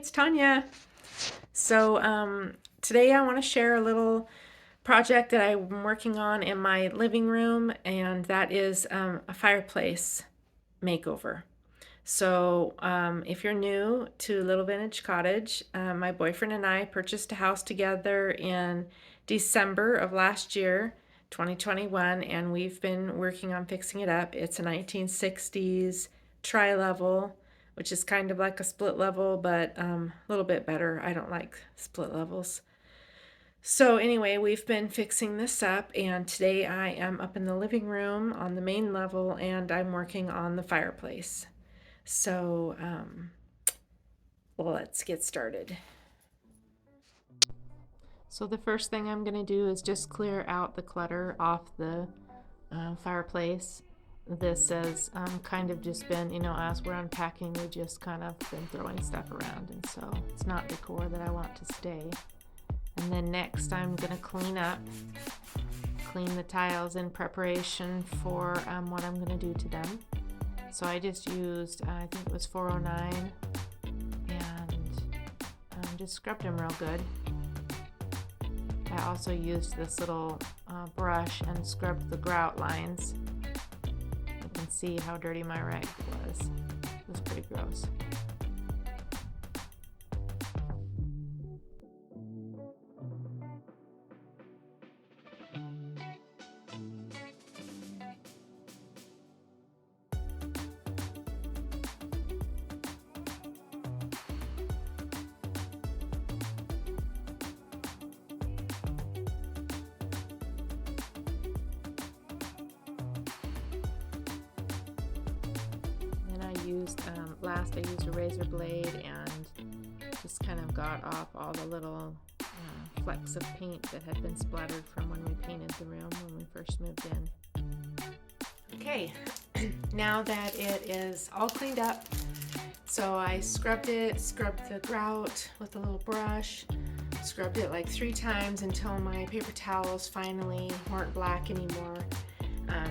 it's Tanya. Today I want to share a little project that I'm working on in my living room, and that is a fireplace makeover. If you're new to Little Vintage Cottage, my boyfriend and I purchased a house together in December of last year, 2021, and we've been working on fixing it up. It's a 1960s tri-level, which is kind of like a split level, but a little bit better. I don't like split levels. So anyway, we've been fixing this up, and today I am up in the living room on the main level, and I'm working on the fireplace. So, let's get started. So the first thing I'm going to do is just clear out the clutter off the fireplace. This has kind of just been, as we're unpacking, we just kind of been throwing stuff around, and so it's not decor that I want to stay. And then next I'm going to clean the tiles in preparation for what I'm going to do to them. So I just used, I think it was 409, and just scrubbed them real good. I also used this little brush and scrubbed the grout lines. You can see how dirty my rag was. It was pretty gross. Last I used a razor blade and just kind of got off all the little flecks of paint that had been splattered from when we painted the room when we first moved in. Okay, now that it is all cleaned up, so I scrubbed the grout with a little brush, scrubbed it like 3 times until my paper towels finally weren't black anymore.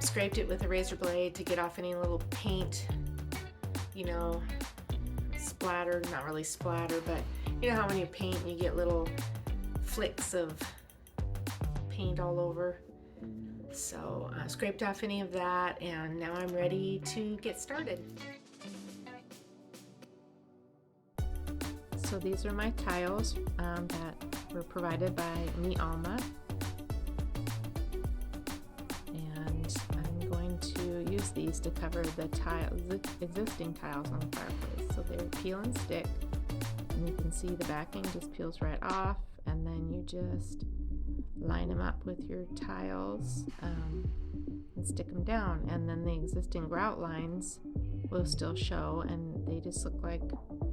Scraped it with a razor blade to get off any little paint, splattered, not really splatter, but you know how when you paint you get little flicks of paint all over. So I scraped off any of that, and now I'm ready to get started. So these are my tiles that were provided by Mi Alma, and I'm going to use these to cover the existing tiles on the fireplace. So they're peel and stick, and you can see the backing just peels right off, and then you just line them up with your tiles and stick them down, and then the existing grout lines will still show, and they just look like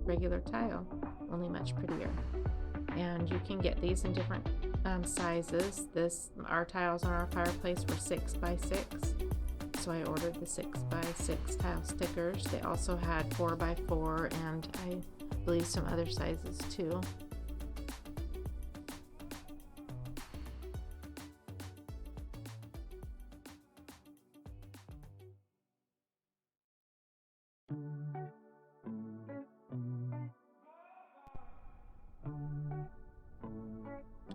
regular tile, only much prettier. And you can get these in different sizes. Our tiles on our fireplace were 6 by 6. So I ordered the 6 by 6 tile stickers. They also had 4 by 4, and I believe some other sizes too.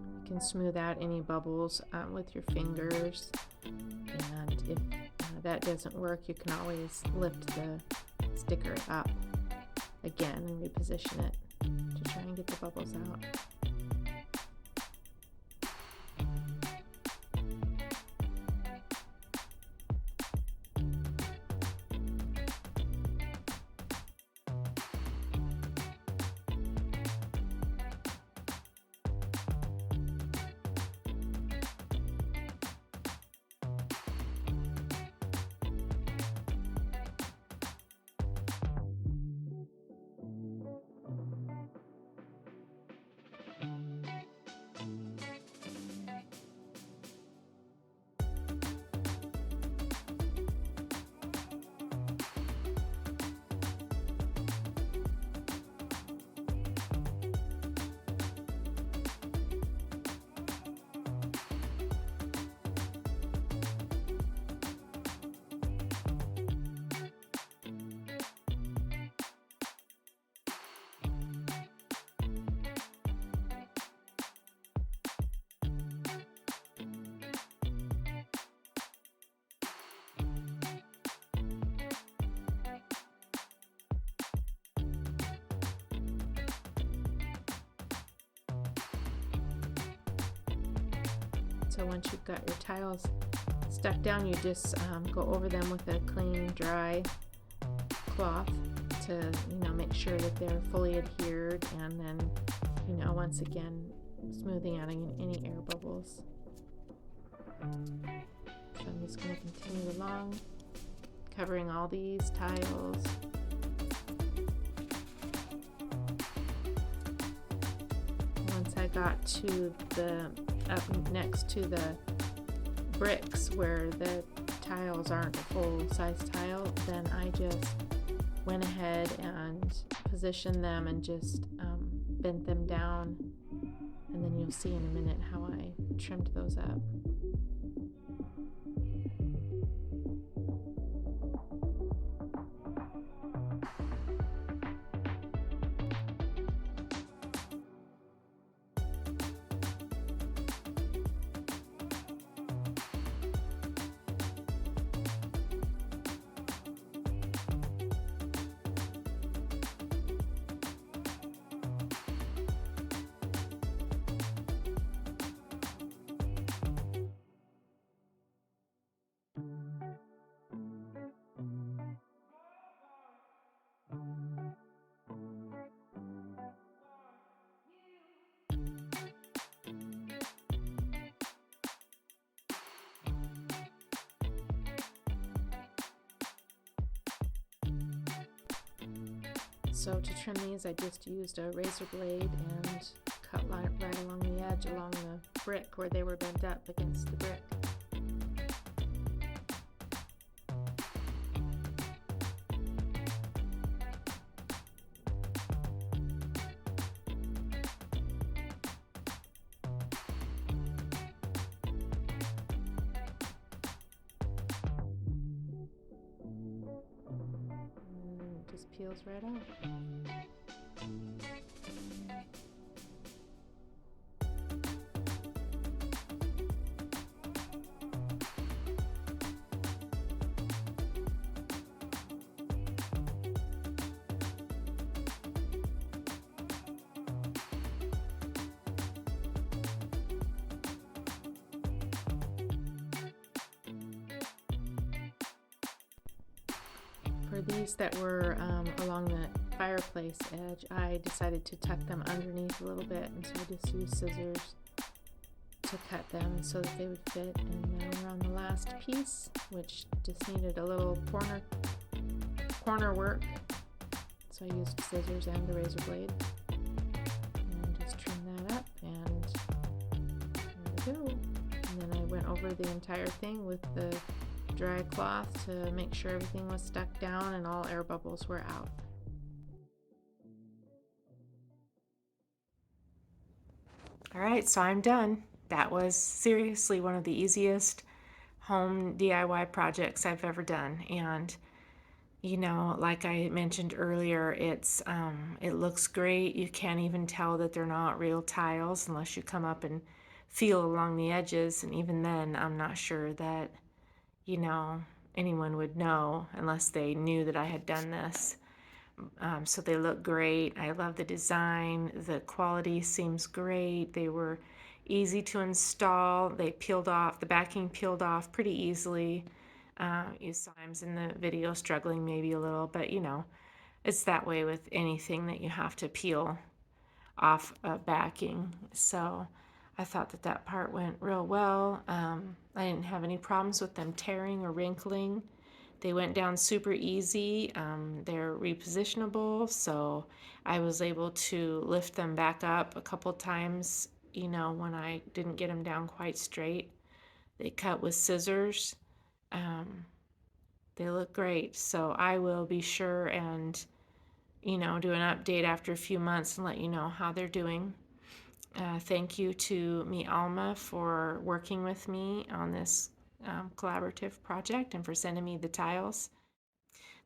You can smooth out any bubbles with your fingers, and if that doesn't work, you can always lift the sticker up again and reposition it to try and get the bubbles out. So once you've got your tiles stuck down, you just go over them with a clean, dry cloth to, make sure that they're fully adhered, and then, once again, smoothing out any air bubbles. So I'm just going to continue along, covering all these tiles. Once I got to up next to the bricks where the tiles aren't a full-size tile, then I just went ahead and positioned them and just bent them down, and then you'll see in a minute how I trimmed those up. So to trim these, I just used a razor blade and cut right along the edge, along the brick where they were bent up against the brick. Just peels right off. For these that were along the fireplace edge, I decided to tuck them underneath a little bit, and so I just used scissors to cut them so that they would fit. And now we're on the last piece, which just needed a little corner work. So I used scissors and the razor blade and just trim that up, and there we go. And then I went over the entire thing with the dry cloth to make sure everything was stuck down and all air bubbles were out. All right, so I'm done. That was seriously one of the easiest home DIY projects I've ever done. And like I mentioned earlier, it looks great. You can't even tell that they're not real tiles unless you come up and feel along the edges, and even then I'm not sure that anyone would know unless they knew that I had done this. So they look great. I love the design. The quality seems great. They were easy to install. They peeled off, the backing peeled off pretty easily. You sometimes in the video struggling maybe a little, but it's that way with anything that you have to peel off backing. So I thought that part went real well. I didn't have any problems with them tearing or wrinkling. They went down super easy. They're repositionable, so I was able to lift them back up a couple times, when I didn't get them down quite straight. They cut with scissors. They look great, so I will be sure and, do an update after a few months and let you know how they're doing. Thank you to Mi Alma for working with me on this collaborative project and for sending me the tiles.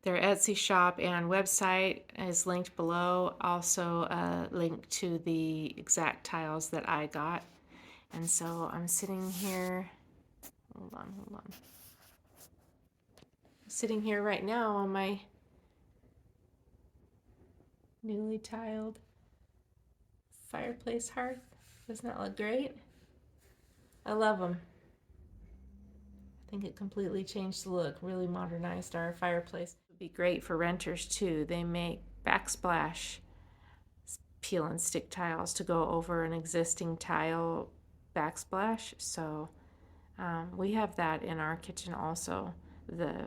Their Etsy shop and website is linked below. Also a link to the exact tiles that I got. And so I'm sitting here, hold on. Sitting here right now on my newly tiled fireplace hearth. Doesn't that look great? I love them. I think it completely changed the look, really modernized our fireplace. It would be great for renters too. They make backsplash peel and stick tiles to go over an existing tile backsplash. So we have that in our kitchen also, the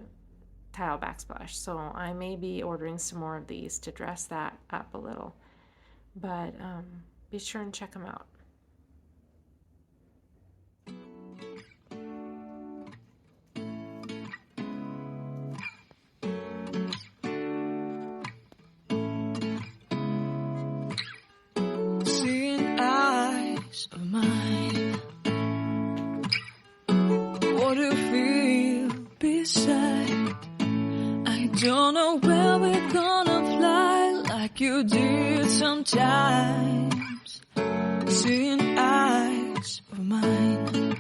tile backsplash. So I may be ordering some more of these to dress that up a little. But be sure and check them out. Seeing eyes of mine, what do you feel beside? I don't know where we're gonna fly like you did sometimes. Seeing eyes of mine,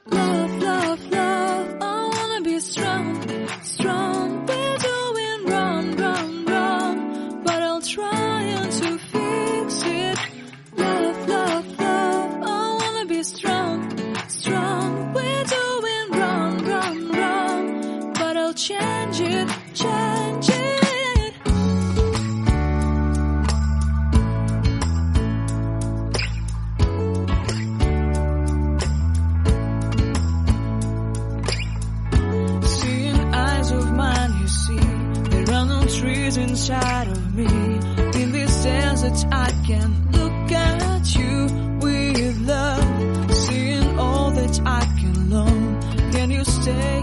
love, love, love, I wanna be strong, strong. We're doing wrong, wrong, wrong, but I'll try to fix it. Love, love, love, I wanna be strong, strong. We're doing wrong, wrong, wrong, but I'll change it, change it. Seeing eyes of mine, you see, there are no trees inside of me. In this desert I can look at you with love. Seeing all that I can long, can you stay